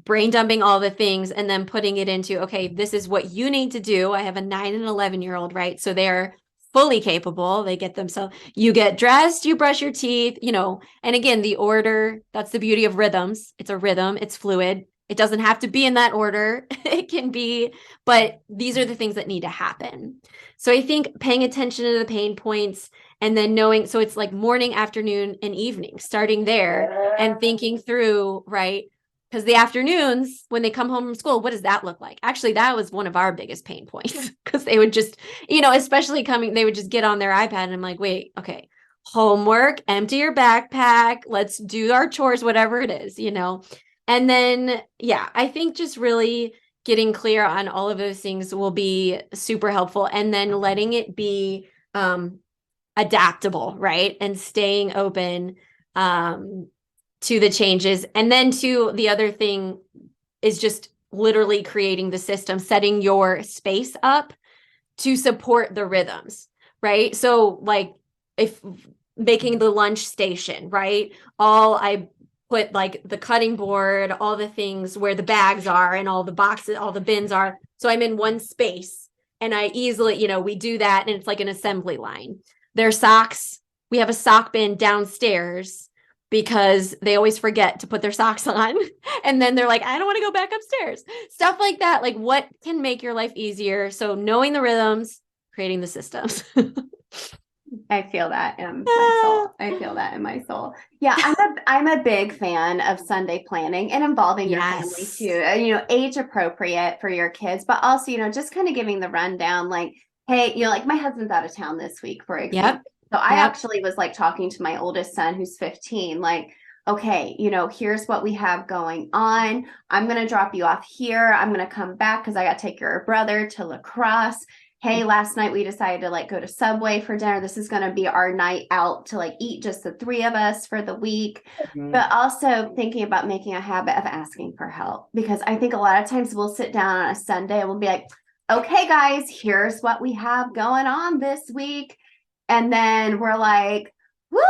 brain dumping all the things, and then putting it into, okay, this is what you need to do. I have a 9 and 11-year-old, right? So they're fully capable. They get themselves, you get dressed, you brush your teeth, and again, the order, that's the beauty of rhythms. It's a rhythm, it's fluid. It doesn't have to be in that order. It can be, but these are the things that need to happen. So I think paying attention to the pain points and then knowing, so it's like morning, afternoon, and evening, starting there and thinking through, right? Because the afternoons, when they come home from school, what does that look like? Actually, that was one of our biggest pain points because they would just, especially they would just get on their iPad and I'm like, wait, okay, homework, empty your backpack, let's do our chores, whatever it is, And then, yeah, I think just really getting clear on all of those things will be super helpful. And then letting it be adaptable, right? And staying open to the changes. And then the other thing is just literally creating the system, setting your space up to support the rhythms, right? So like if making the lunch station, right? I put like the cutting board, all the things where the bags are and all the boxes, all the bins are. So I'm in one space and I easily, we do that and it's like an assembly line. Their socks, we have a sock bin downstairs because they always forget to put their socks on. And then they're like, I don't want to go back upstairs. Stuff like that. Like what can make your life easier? So knowing the rhythms, creating the systems. I feel that in my soul. I feel that in my soul. Yeah, I'm a big fan of Sunday planning and involving your family too. Age appropriate for your kids, but also, just kind of giving the rundown like, hey, like my husband's out of town this week, for example. Yep. So I actually was like talking to my oldest son who's 15, like, okay, here's what we have going on. I'm going to drop you off here. I'm going to come back because I got to take your brother to lacrosse. Hey, last night we decided to like go to Subway for dinner. This is going to be our night out to like eat just the three of us for the week. But also thinking about making a habit of asking for help, because I think a lot of times we'll sit down on a Sunday and we'll be like, okay, guys, here's what we have going on this week. And then we're like, whoo,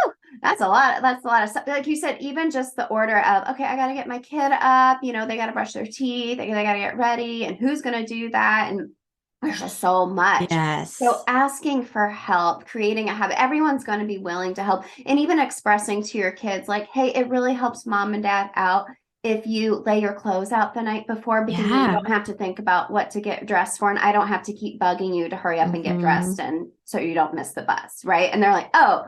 that's a lot of stuff. Like you said, even just the order of, okay, I got to get my kid up, they got to brush their teeth, they got to get ready, and who's going to do that? And there's just so much. Yes. So asking for help, creating a habit, everyone's going to be willing to help. And even expressing to your kids like, hey, it really helps mom and dad out if you lay your clothes out the night before, because you don't have to think about what to get dressed for. And I don't have to keep bugging you to hurry up and get dressed. And so you don't miss the bus. Right. And they're like, oh,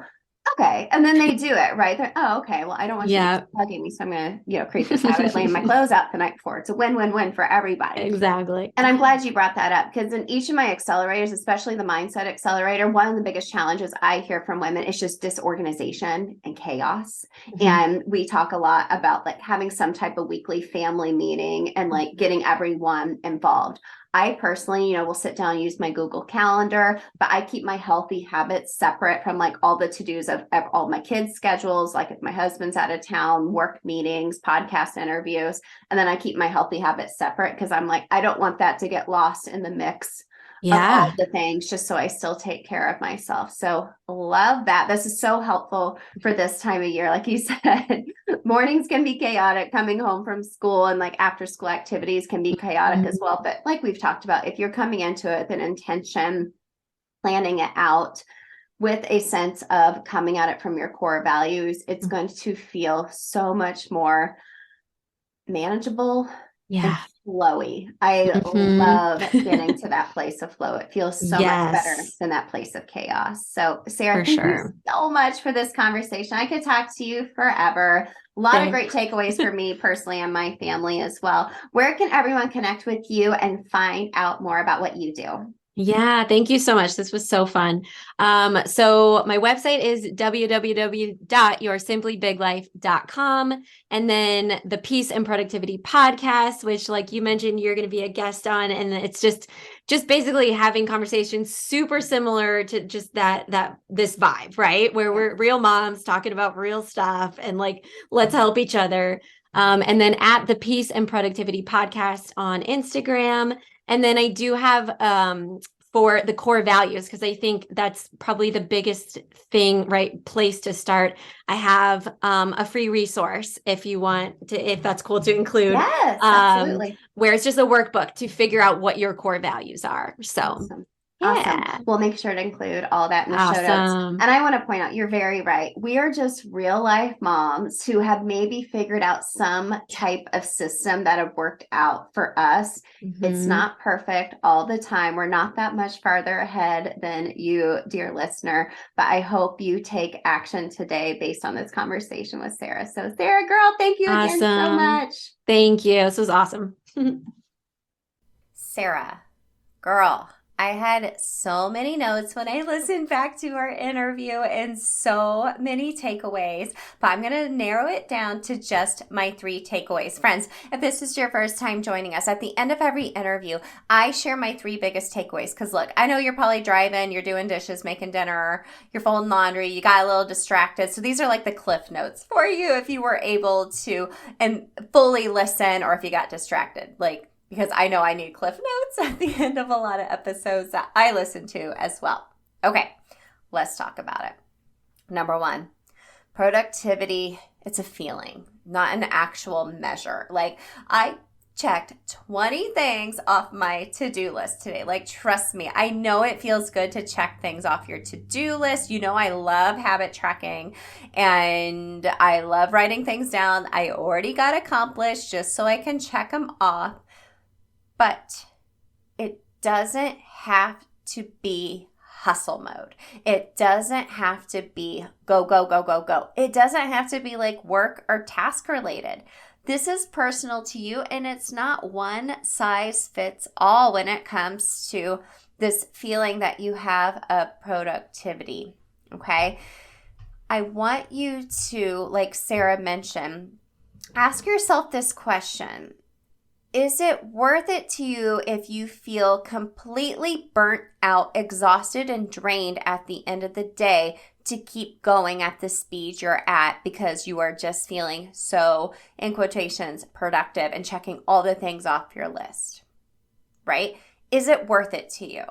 okay. And then they do it, right? They're, oh, okay. Well, I don't want you to keep bugging me. So I'm going to, create this habit of laying my clothes out the night before. It's a win-win-win for everybody. Exactly. And I'm glad you brought that up, because in each of my accelerators, especially the mindset accelerator, one of the biggest challenges I hear from women is just disorganization and chaos. And we talk a lot about like having some type of weekly family meeting and like getting everyone involved. I personally, will sit down and use my Google Calendar, but I keep my healthy habits separate from like all the to-dos of all my kids' schedules, like if my husband's out of town, work meetings, podcast interviews, and then I keep my healthy habits separate because I'm like, I don't want that to get lost in the mix of all the things, just so I still take care of myself. So love that. This is so helpful for this time of year. Like you said, mornings can be chaotic, coming home from school and like after school activities can be chaotic as well. But like we've talked about, if you're coming into it with an intention, planning it out with a sense of coming at it from your core values, it's going to feel so much more manageable. Yeah. Flowy. I love getting to that place of flow. It feels so much better than that place of chaos. So Sarah, thank you so much for this conversation. I could talk to you forever. A lot of great takeaways for me personally and my family as well. Where can everyone connect with you and find out more about what you do? Yeah, thank you so much. This was so fun. So my website is www.yoursimplybiglife.com. And then the Peace and Productivity podcast, which like you mentioned, you're going to be a guest on. And it's just basically having conversations super similar to just this vibe, right? Where we're real moms talking about real stuff and like, let's help each other. And then at the Peace and Productivity podcast on Instagram. And then I do have for the core values, because I think that's probably the biggest thing, right? Place to start. I have a free resource if you want to, if that's cool to include. Yes, absolutely. Where it's just a workbook to figure out what your core values are. So Awesome. yeah. Awesome. We'll make sure to include all that in the show notes. Awesome. And I want to point out, you're very right. We are just real life moms who have maybe figured out some type of system that have worked out for us. It's not perfect all the time. We're not that much farther ahead than you, dear listener, but I hope you take action today based on this conversation with Sarah. So Sarah, girl, thank you again so much. Thank you. This was awesome. Sarah, girl, I had so many notes when I listened back to our interview and so many takeaways, but I'm going to narrow it down to just my 3 takeaways. Friends, if this is your first time joining us, at the end of every interview, I share my 3 biggest takeaways. Because look, I know you're probably driving, you're doing dishes, making dinner, you're folding laundry, you got a little distracted. So these are like the cliff notes for you if you were able to and fully listen, or if you got distracted. Because I know I need cliff notes at the end of a lot of episodes that I listen to as well. Okay, let's talk about it. Number 1, productivity, it's a feeling, not an actual measure. I checked 20 things off my to-do list today. Trust me, I know it feels good to check things off your to-do list. You know, I love habit tracking and I love writing things down I already got accomplished just so I can check them off. But it doesn't have to be hustle mode. It doesn't have to be go, go, go, go, go. It doesn't have to be like work or task related. This is personal to you, and it's not one size fits all when it comes to this feeling that you have of productivity, okay? I want you to, like Sarah mentioned, ask yourself this question. Is it worth it to you if you feel completely burnt out, exhausted, and drained at the end of the day to keep going at the speed you're at because you are just feeling so, in quotations, productive and checking all the things off your list, right? Is it worth it to you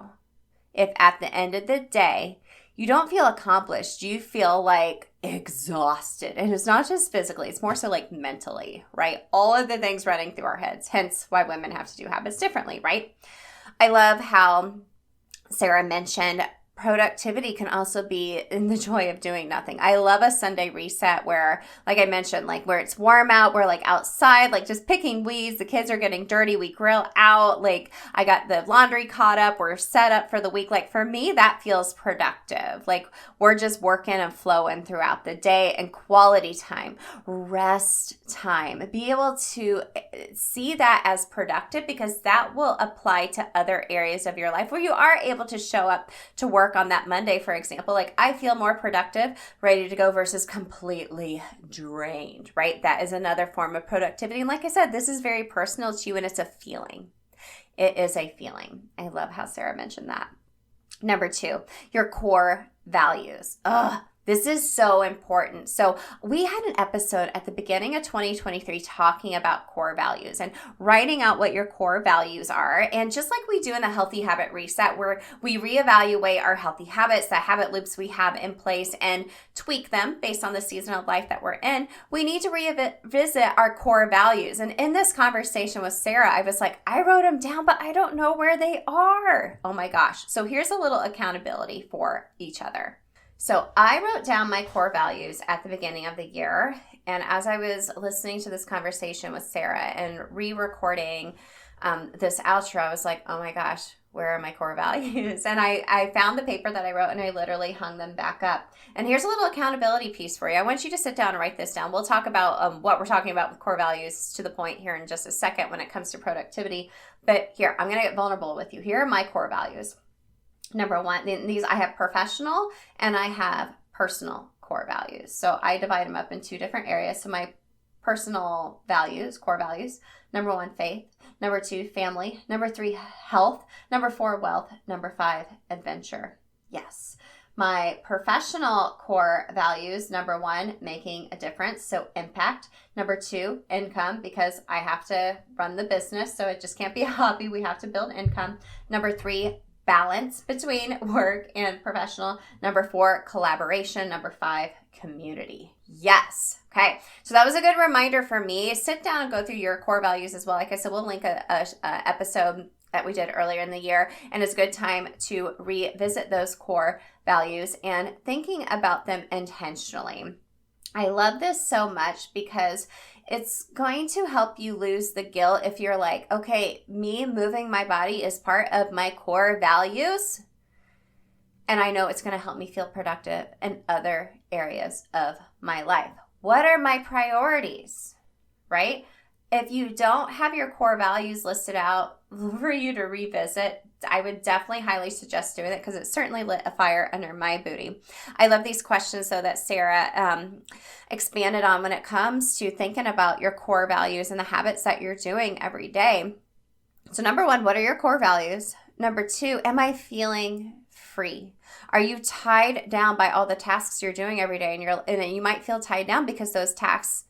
if at the end of the day you don't feel accomplished, you feel like exhausted? And it's not just physically, it's more so like mentally, right? All of the things running through our heads, hence why women have to do habits differently, right? I love how Sarah mentioned productivity can also be in the joy of doing nothing. I love a Sunday reset where, like I mentioned, like where it's warm out, we're like outside, like just picking weeds, the kids are getting dirty, we grill out, like I got the laundry caught up, we're set up for the week. Like for me, that feels productive. Like we're just working and flowing throughout the day, and quality time, rest time, be able to see that as productive, because that will apply to other areas of your life where you are able to show up to work on that Monday, for example. Like I feel more productive, ready to go versus completely drained, right? That is another form of productivity. And like I said, this is very personal to you, and it's a feeling. It is a feeling. I love how Sarah mentioned that. Number 2, your core values. This is so important. So we had an episode at the beginning of 2023 talking about core values and writing out what your core values are. And just like we do in the Healthy Habit Reset, where we reevaluate our healthy habits, the habit loops we have in place, and tweak them based on the season of life that we're in, we need to revisit our core values. And in this conversation with Sarah, I was like, I wrote them down, but I don't know where they are. Oh my gosh. So here's a little accountability for each other. So I wrote down my core values at the beginning of the year. And as I was listening to this conversation with Sarah and re-recording this outro, I was like, oh my gosh, where are my core values? And I found the paper that I wrote, and I literally hung them back up. And here's a little accountability piece for you. I want you to sit down and write this down. We'll talk about what we're talking about with core values to the point here in just a second when it comes to productivity. But here, I'm going to get vulnerable with you. Here are my core values. Number one, these I have professional and I have personal core values. So I divide them up in two different areas. So my personal values, core values, number one, faith. Number two, family. Number three, health. Number four, wealth. Number five, adventure. Yes. My professional core values, number one, making a difference, so impact. Number two, income, because I have to run the business, so it just can't be a hobby. We have to build income. Number three, balance between work and professional. Number four, collaboration. Number five, community. Yes. Okay. So that was a good reminder for me. Sit down and go through your core values as well. Like I said, we'll link a episode that we did earlier in the year, and it's a good time to revisit those core values and thinking about them intentionally. I love this so much because it's going to help you lose the guilt if you're like, okay, me moving my body is part of my core values, and I know it's going to help me feel productive in other areas of my life. What are my priorities, right? If you don't have your core values listed out for you to revisit, I would definitely highly suggest doing it because it certainly lit a fire under my booty. I love these questions, though, that Sarah expanded on when it comes to thinking about your core values and the habits that you're doing every day. So number one, what are your core values? Number two, am I feeling free? Are you tied down by all the tasks you're doing every day? And you might feel tied down because those tasks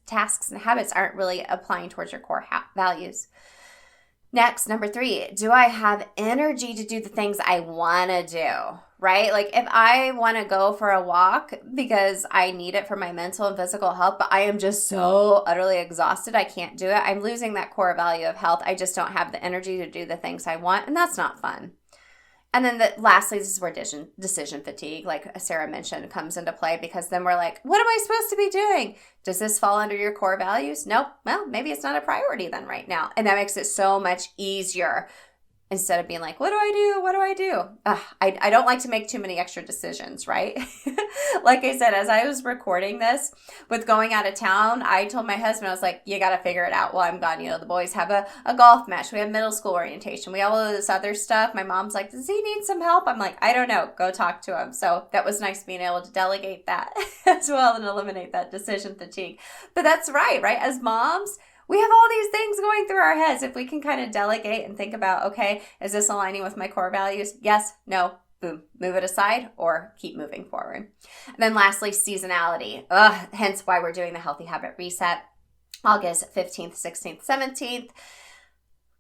and habits aren't really applying towards your core values. Next, number three, do I have energy to do the things I want to do, right? Like if I want to go for a walk because I need it for my mental and physical health, but I am just so utterly exhausted, I can't do it. I'm losing that core value of health. I just don't have the energy to do the things I want, and that's not fun. And then lastly, this is where decision fatigue, like Sarah mentioned, comes into play, because then we're like, what am I supposed to be doing? Does this fall under your core values? Nope. Well, maybe it's not a priority then right now. And that makes it so much easier instead of being like, what do I do? What do I do? I don't like to make too many extra decisions, right? Like I said, as I was recording this with going out of town, I told my husband, I was like, you got to figure it out while I'm gone. You know, the boys have a golf match. We have middle school orientation. We have all of this other stuff. My mom's like, does he need some help? I'm like, I don't know. Go talk to him. So that was nice being able to delegate that as well and eliminate that decision fatigue. But that's right? As moms, we have all these things going through our heads. If we can kind of delegate and think about, okay, is this aligning with my core values? Yes, no, boom, move it aside or keep moving forward. And then lastly, seasonality. Hence why we're doing the Healthy Habit Reset, August 15th, 16th, 17th.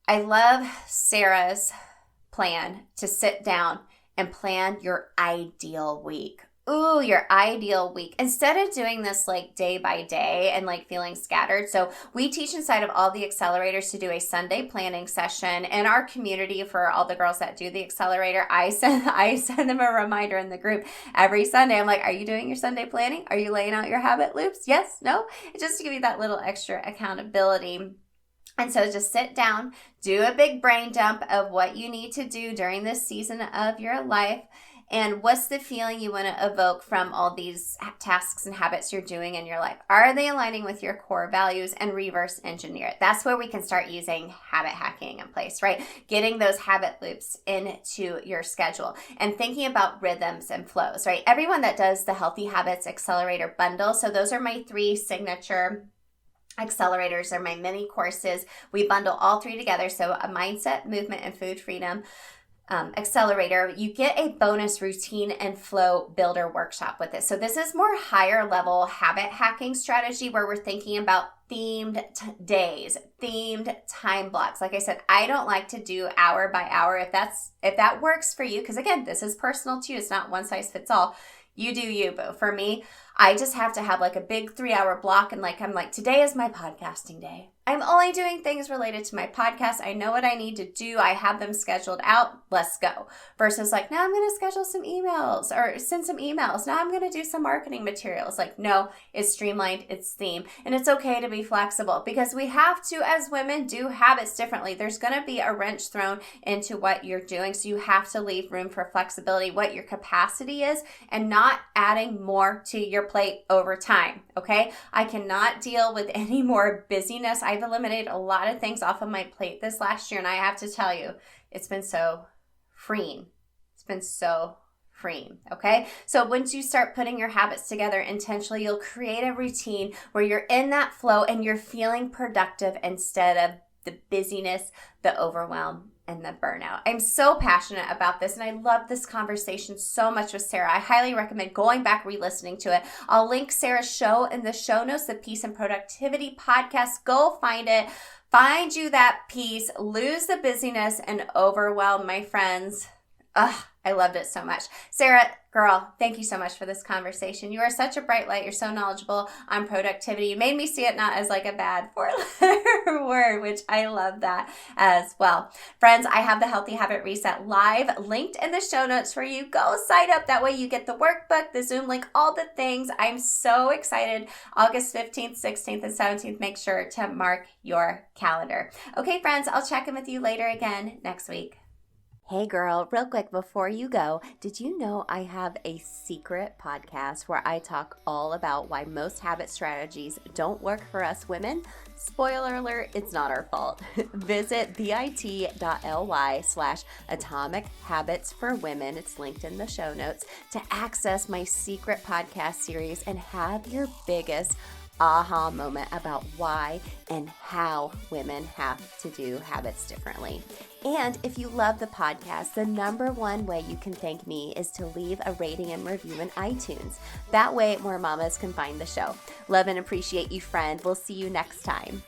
I love Sarah's plan to sit down and plan your ideal week. Ooh, your ideal week. Instead of doing this like day by day and like feeling scattered. So we teach inside of all the accelerators to do a Sunday planning session in our community. For all the girls that do the accelerator, I send them a reminder in the group every Sunday. I'm like, are you doing your Sunday planning? Are you laying out your habit loops? Yes? No? It's just to give you that little extra accountability. And so just sit down, do a big brain dump of what you need to do during this season of your life. And what's the feeling you want to evoke from all these tasks and habits you're doing in your life? Are they aligning with your core values? And reverse engineer it. That's where we can start using habit hacking in place, right? Getting those habit loops into your schedule and thinking about rhythms and flows, right? Everyone that does the Healthy Habits Accelerator bundle, so those are my 3 signature accelerators, are my mini courses. We bundle all 3 together. So a mindset, movement, and food freedom accelerator, you get a bonus routine and flow builder workshop with it. So this is more higher level habit hacking strategy where we're thinking about themed days, themed time blocks. Like I said, I don't like to do hour by hour. If that works for you, because again, this is personal too. It's not one size fits all. You do you, boo. For me, I just have to have like a big 3-hour block, and I'm like, today is my podcasting day. I'm only doing things related to my podcast. I know what I need to do. I have them scheduled out. Let's go. Versus like, now I'm going to schedule some emails or send some emails. Now I'm going to do some marketing materials. Like, no, it's streamlined, it's themed. And it's okay to be flexible because we have to, as women, do habits differently. There's going to be a wrench thrown into what you're doing. So you have to leave room for flexibility, what your capacity is, and not adding more to your plate over time. Okay. I cannot deal with any more busyness. I've eliminated a lot of things off of my plate this last year, and I have to tell you, it's been so freeing. It's been so freeing. Okay. So once you start putting your habits together intentionally, you'll create a routine where you're in that flow and you're feeling productive instead of the busyness, the overwhelm, and the burnout. I'm so passionate about this, and I love this conversation so much with Sarah. I highly recommend going back, re-listening to it. I'll link Sarah's show in the show notes, the Peace and Productivity podcast. Go find it. Find you that peace, lose the busyness and overwhelm, my friends. I loved it so much. Sarah, girl, thank you so much for this conversation. You are such a bright light. You're so knowledgeable on productivity. You made me see it not as like a bad 4-letter word, which I love that as well. Friends, I have the Healthy Habit Reset Live linked in the show notes for you. Go sign up. That way you get the workbook, the Zoom link, all the things. I'm so excited. August 15th, 16th, and 17th. Make sure to mark your calendar. Okay, friends, I'll check in with you later again next week. Hey girl, real quick before you go, did you know I have a secret podcast where I talk all about why most habit strategies don't work for us women? Spoiler alert, it's not our fault. Visit bit.ly/Atomic Habits for Women. It's linked in the show notes to access my secret podcast series and have your biggest aha moment about why and how women have to do habits differently. And if you love the podcast, the number one way you can thank me is to leave a rating and review in iTunes. That way more mamas can find the show. Love and appreciate you, friend. We'll see you next time.